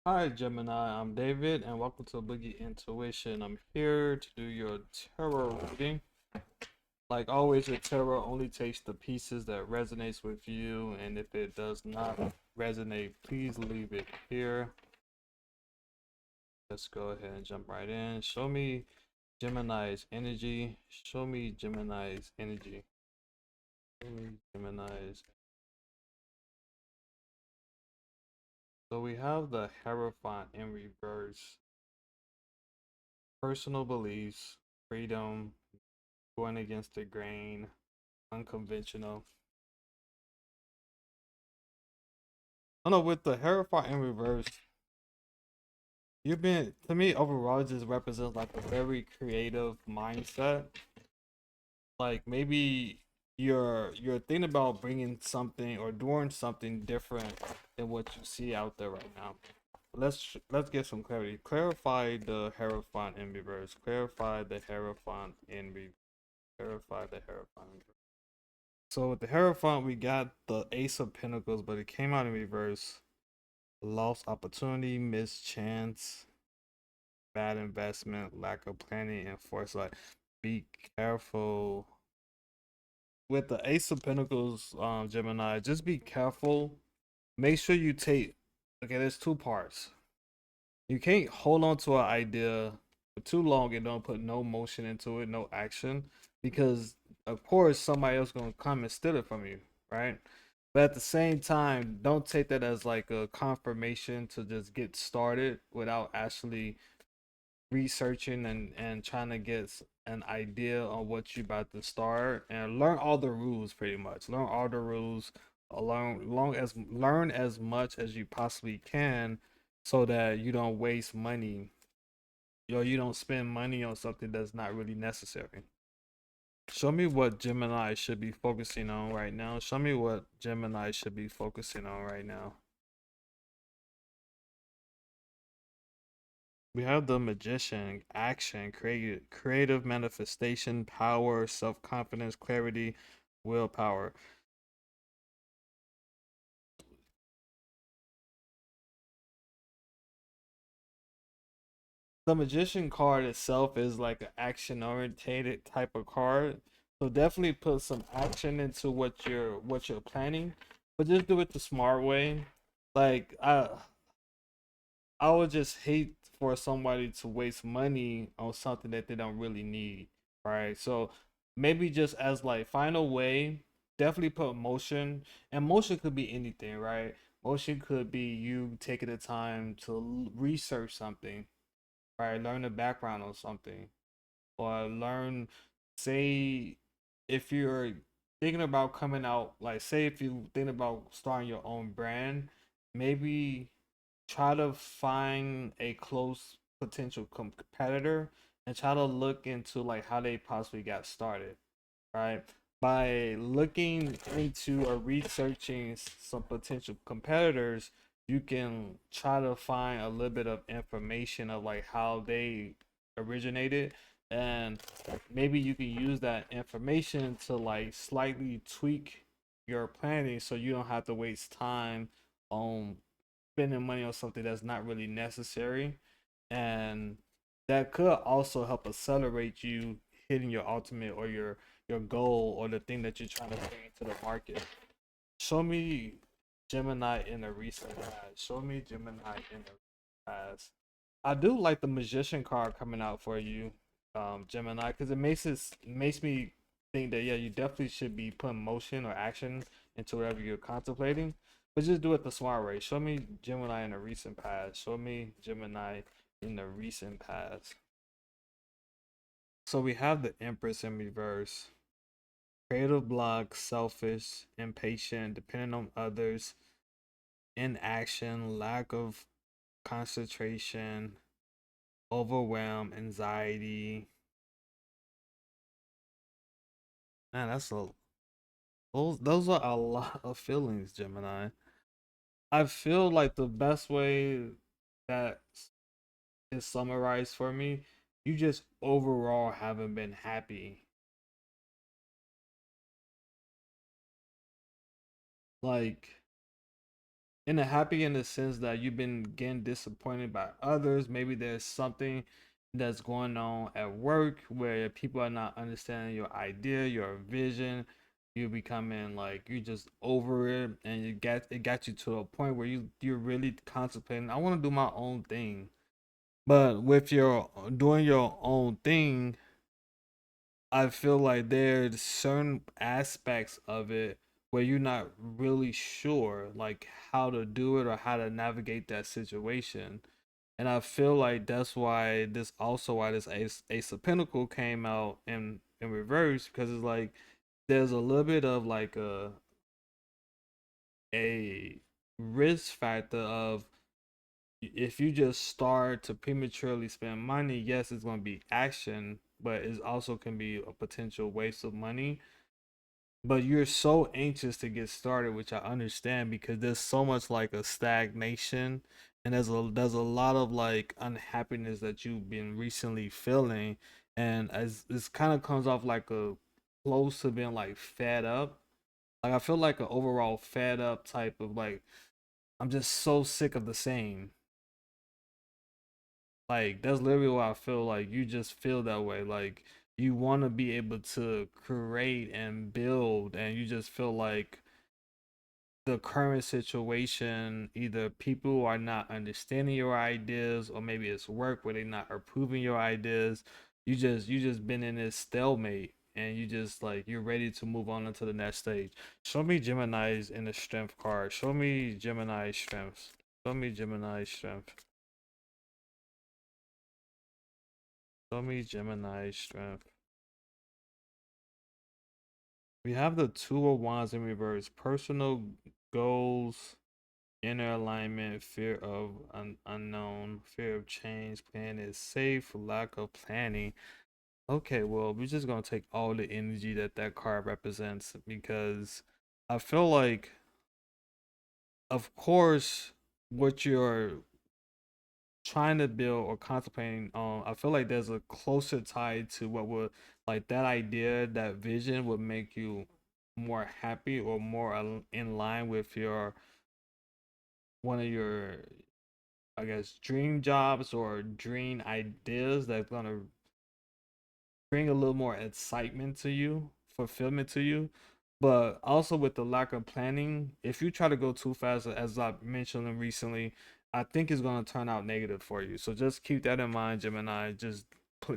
Hi Gemini, I'm David and welcome to Boogie Intuition. I'm here to do your tarot reading. Like always with tarot, only takes the pieces that resonates with you, and if it does not resonate, please leave it here. Let's go ahead and jump right in. Show me Gemini's energy. Show me Gemini's energy. Show me Gemini's. So we have the Hierophant in reverse. Personal beliefs, freedom, going against the grain, unconventional. I don't know, with the Hierophant in reverse, you've been, to me, overall, it just represents like a very creative mindset. Like maybe you're thinking about bringing something or doing something different than what you see out there right now. Let's get some clarity. Clarify the Hierophant in reverse. Clarify the Hierophant in reverse. Clarify the Hierophant in reverse. So with the Hierophant, we got the Ace of Pentacles, but it came out in reverse. Lost opportunity, missed chance, bad investment, lack of planning, and foresight. Be careful with the Ace of Pentacles, Gemini. Just be careful. Make sure you take. Okay, there's two parts. You can't hold on to an idea for too long and don't put no motion into it, no action, because of course somebody else gonna come and steal it from you, right? But at the same time, don't take that as like a confirmation to just get started without actually researching and trying to get an idea on what you about to start and learn all the rules. Pretty much learn all the rules, learn as much as you possibly can so that you don't waste money, you don't spend money on something that's not really necessary. Show me what Gemini should be focusing on right now. Show me what Gemini should be focusing on right now. We have the Magician, action, creative manifestation, power, self-confidence, clarity, willpower. The Magician card itself is like an action-oriented type of card. So definitely put some action into what you're planning, but just do it the smart way. Like I would just hate for somebody to waste money on something that they don't really need, right? So maybe just as like final way, definitely put motion, and motion could be anything, right? Motion could be you taking the time to research something, right? Learn the background on something, or learn, say, if you're thinking about coming out, like say if you think about starting your own brand, maybe try to find a close potential competitor and try to look into like how they possibly got started, right? By looking into or researching some potential competitors, you can try to find a little bit of information of like how they originated, and maybe you can use that information to like slightly tweak your planning so you don't have to waste time on spending money on something that's not really necessary, and that could also help accelerate you hitting your ultimate or your goal or the thing that you're trying to bring into the market. Show me Gemini in the recent past. Show me Gemini in the past. I do like the Magician card coming out for you, Gemini, because it makes me think that yeah, you definitely should be putting motion or action into whatever you're contemplating, but just do it the smart way. Show me Gemini in the recent past. Show me Gemini in the recent past. So we have the Empress in reverse. Creative block, selfish, impatient, dependent on others, inaction, lack of concentration, overwhelm, anxiety. Man, those are a lot of feelings, Gemini. I feel like the best way that is summarized for me, you just overall haven't been happy. Like in a happy in the sense that you've been getting disappointed by others. Maybe there's something that's going on at work where people are not understanding your idea, your vision. You're becoming like you just over it, and it got you to a point where you're really contemplating. I want to do my own thing, but with your doing your own thing, I feel like there's certain aspects of it where you're not really sure like how to do it or how to navigate that situation. And I feel like that's why this Ace of Pentacle came out in reverse, because it's like there's a little bit of like a risk factor of if you just start to prematurely spend money. Yes, it's going to be action, but it also can be a potential waste of money. But you're so anxious to get started, which I understand, because there's so much like a stagnation, and there's a lot of like unhappiness that you've been recently feeling, and as this kind of comes off like a close to being like fed up. Like I feel like an overall fed up type of like I'm just so sick of the same. Like that's literally what I feel like. You just feel that way. Like you want to be able to create and build, and you just feel like the current situation, either people are not understanding your ideas, or maybe it's work where they're not approving your ideas. You just been in this stalemate, and you just like you're ready to move on into the next stage. Show me Gemini's in the strength card. Show me Gemini's strengths. Show me Gemini's strength. Show me Gemini's strength. We have the two of wands in reverse. Personal goals, inner alignment, fear of unknown, fear of change, plan is safe, lack of planning. Okay, well, we're just gonna take all the energy that that card represents, because I feel like, of course, what you're trying to build or contemplating on, I feel like there's a closer tie to what would like that idea, that vision would make you more happy or more in line with your one of your, I guess, dream jobs or dream ideas that's gonna bring a little more excitement to you, fulfillment to you. But also with the lack of planning, if you try to go too fast, as I mentioned recently, I think it's gonna turn out negative for you. So just keep that in mind, Gemini. Just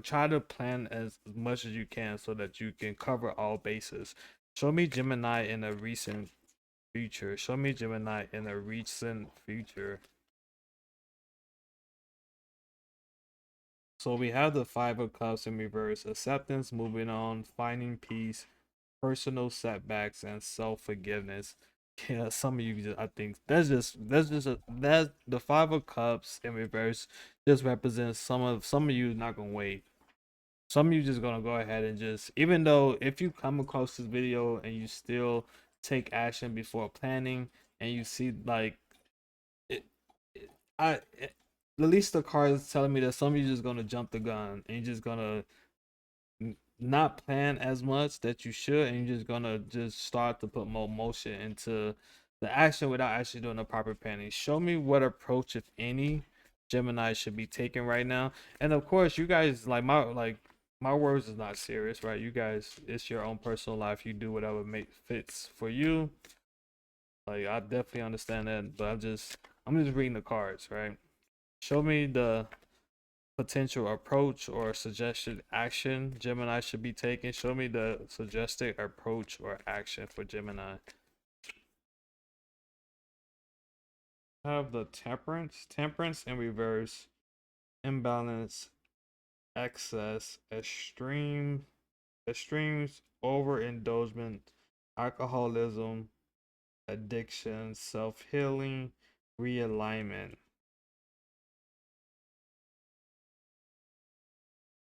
try to plan as much as you can so that you can cover all bases. Show me Gemini in a recent future. Show me Gemini in a recent future. So we have the Five of Cups in reverse: acceptance, moving on, finding peace, personal setbacks, and self forgiveness. Yeah, some of you just, I think that's the Five of Cups in reverse just represents some of you not gonna wait. Some of you just gonna go ahead and just, even though if you come across this video and you still take action before planning, and you see like it, at least the card is telling me that some of you just gonna jump the gun, and you're just gonna not plan as much that you should, and you're just gonna just start to put more motion into the action without actually doing the proper planning. Show me what approach, if any, Gemini should be taking right now. And of course, you guys, like my words is not serious, right? You guys, it's your own personal life. You do whatever makes fits for you. Like I definitely understand that, but I'm just reading the cards, right? Show me the potential approach or suggested action Gemini should be taking. Show me the suggested approach or action for Gemini. Have the temperance in reverse, imbalance, excess, extremes, overindulgence, alcoholism, addiction, self-healing, realignment.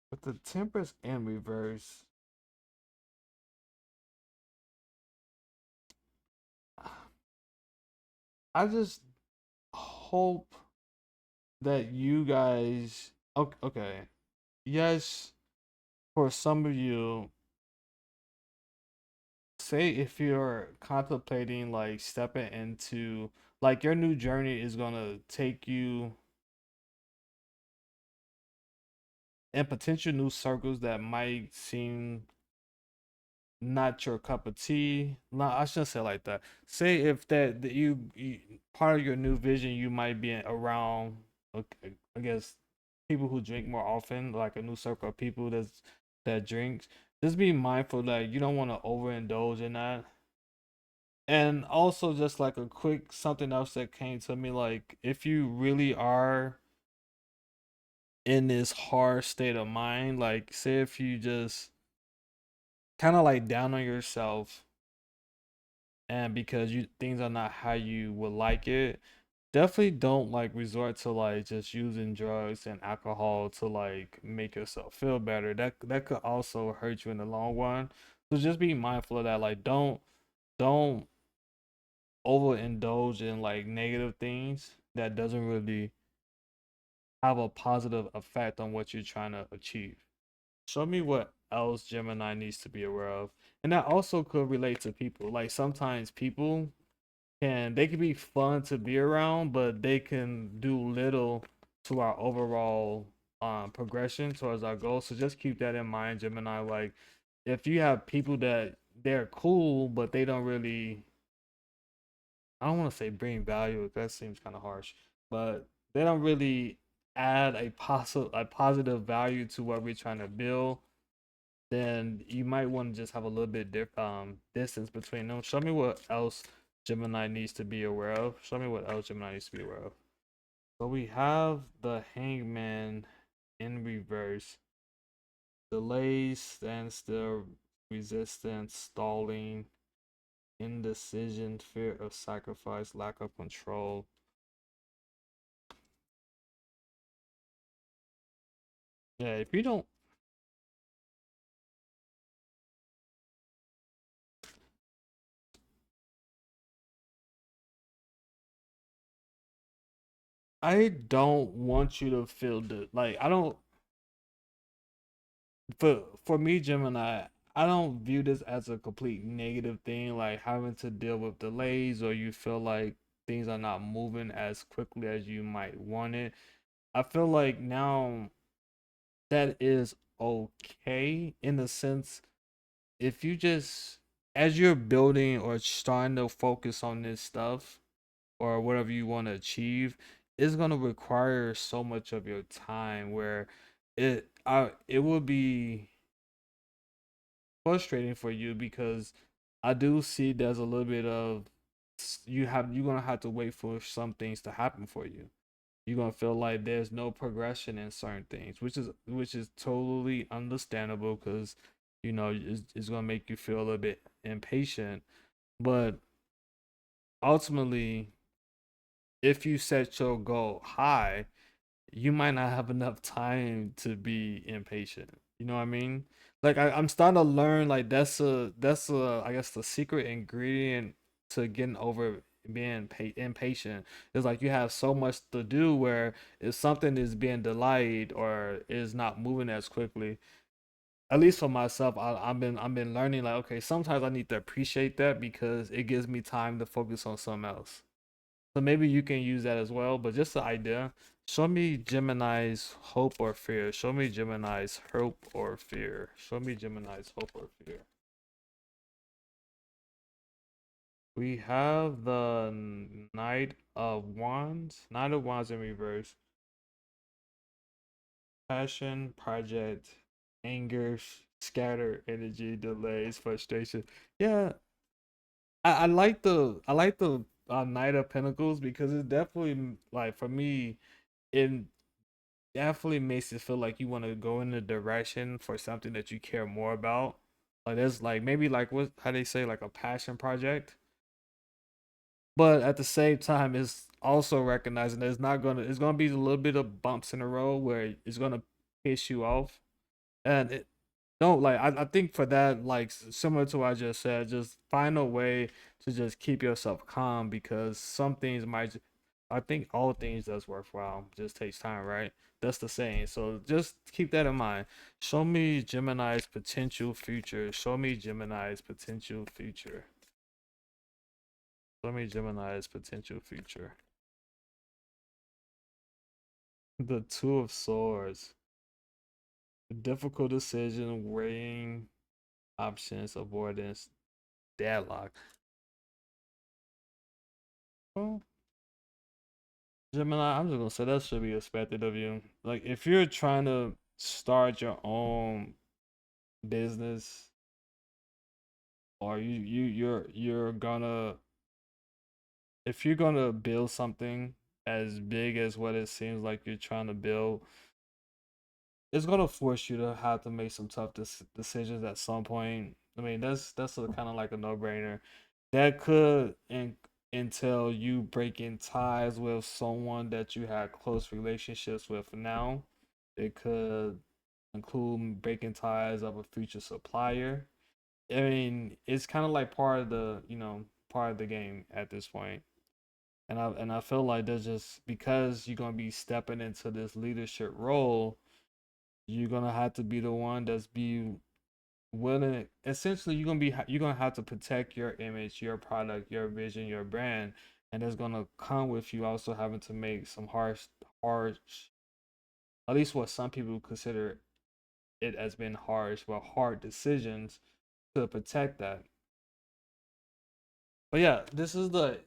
With the temperance in reverse, I just hope that you guys, okay, yes, for some of you, say if you're contemplating like stepping into Like your new journey is gonna take you in potential new circles that might seem not your cup of tea. No, I shouldn't say it like that. Say if that you part of your new vision, you might be around, okay, I guess, people who drink more often, like a new circle of people that drinks. Just be mindful that you don't want to overindulge in that. And also, just like a quick something else that came to me, like if you really are in this hard state of mind, like say if you just kind of like down on yourself, and because you things are not how you would like it, definitely don't like resort to like just using drugs and alcohol to like make yourself feel better. That could also hurt you in the long run. So just be mindful of that. Like don't overindulge in like negative things that doesn't really have a positive effect on what you're trying to achieve. Show me what else Gemini needs to be aware of. And that also could relate to people. Like sometimes people they can be fun to be around, but they can do little to our overall progression towards our goals. So just keep that in mind, Gemini. Like if you have people that they're cool, but they don't really, I don't want to say bring value, that seems kind of harsh, but they don't really add a positive value to what we're trying to build, then you might want to just have a little bit distance between them. Show me what else Gemini needs to be aware of. Show me what else Gemini needs to be aware of. So we have the Hangman in reverse. Delays, standstill, resistance, stalling, indecision, fear of sacrifice, lack of control. Yeah, if you don't, I don't want you to feel the like I don't for me, Gemini, I don't view this as a complete negative thing, like having to deal with delays or you feel like things are not moving as quickly as you might want it. I feel like now that is okay in the sense if you just as you're building or starting to focus on this stuff or whatever you want to achieve, it's gonna require so much of your time where it will be frustrating for you because I do see there's a little bit of you're gonna have to wait for some things to happen for you. You're gonna feel like there's no progression in certain things, which is totally understandable because it's gonna make you feel a little bit impatient. But ultimately, if you set your goal high, you might not have enough time to be impatient. You know what I mean? Like I'm starting to learn like that's a I guess the secret ingredient to getting over being impatient is like you have so much to do where if something is being delayed or is not moving as quickly, at least for myself, I've been learning like okay, sometimes I need to appreciate that because it gives me time to focus on something else. So maybe you can use that as well, but just the idea. Show me Gemini's hope or fear. Show me Gemini's hope or fear. Show me Gemini's hope or fear. We have the Knight of Wands. Knight of Wands in reverse. Passion, project, anger, scatter energy, delays, frustration. Yeah, I like the Knight of Pentacles because it's definitely like for me, it definitely makes it feel like you want to go in a direction for something that you care more about. Like there's like maybe like what how they say like a passion project, but at the same time, it's also recognizing that it's gonna be a little bit of bumps in the road where it's gonna piss you off, and it don't like I think for that like similar to what I just said, just find a way to just keep yourself calm because some things I think all things that's worthwhile just takes time, right? That's the saying. So just keep that in mind. Show me Gemini's potential future. Show me Gemini's potential future. Let me Gemini's potential future. The Two of Swords. Difficult decision, weighing options, avoidance, deadlock. Well, Gemini, I'm just gonna say that should be expected of you. Like if you're trying to start your own business, or you're gonna, if you're gonna build something as big as what it seems like you're trying to build, it's gonna force you to have to make some tough decisions at some point. I mean, that's kind of like a no-brainer. That could entail you breaking ties with someone that you had close relationships with now. It could include breaking ties of a future supplier. I mean, it's kind of like part of the, part of the game at this point. And I feel like there's just, because you're gonna be stepping into this leadership role, you're gonna have to be the one that's be willing. Essentially, you're gonna have to protect your image, your product, your vision, your brand, and it's gonna come with you also having to make some harsh, at least what some people consider it as being harsh, but hard decisions to protect that. But yeah, this is the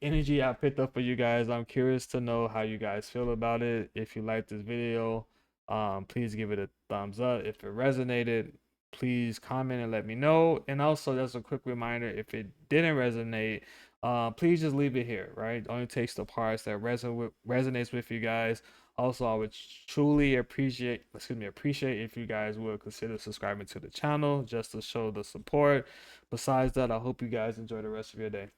energy I picked up for you guys. I'm curious to know how you guys feel about it. If you like this video, please give it a thumbs up. If it resonated, please comment and let me know. And also, just a quick reminder, if it didn't resonate, please just leave it here, right? It only takes the parts that resonates with you guys. Also, I would truly appreciate if you guys would consider subscribing to the channel just to show the support. Besides that, I hope you guys enjoy the rest of your day.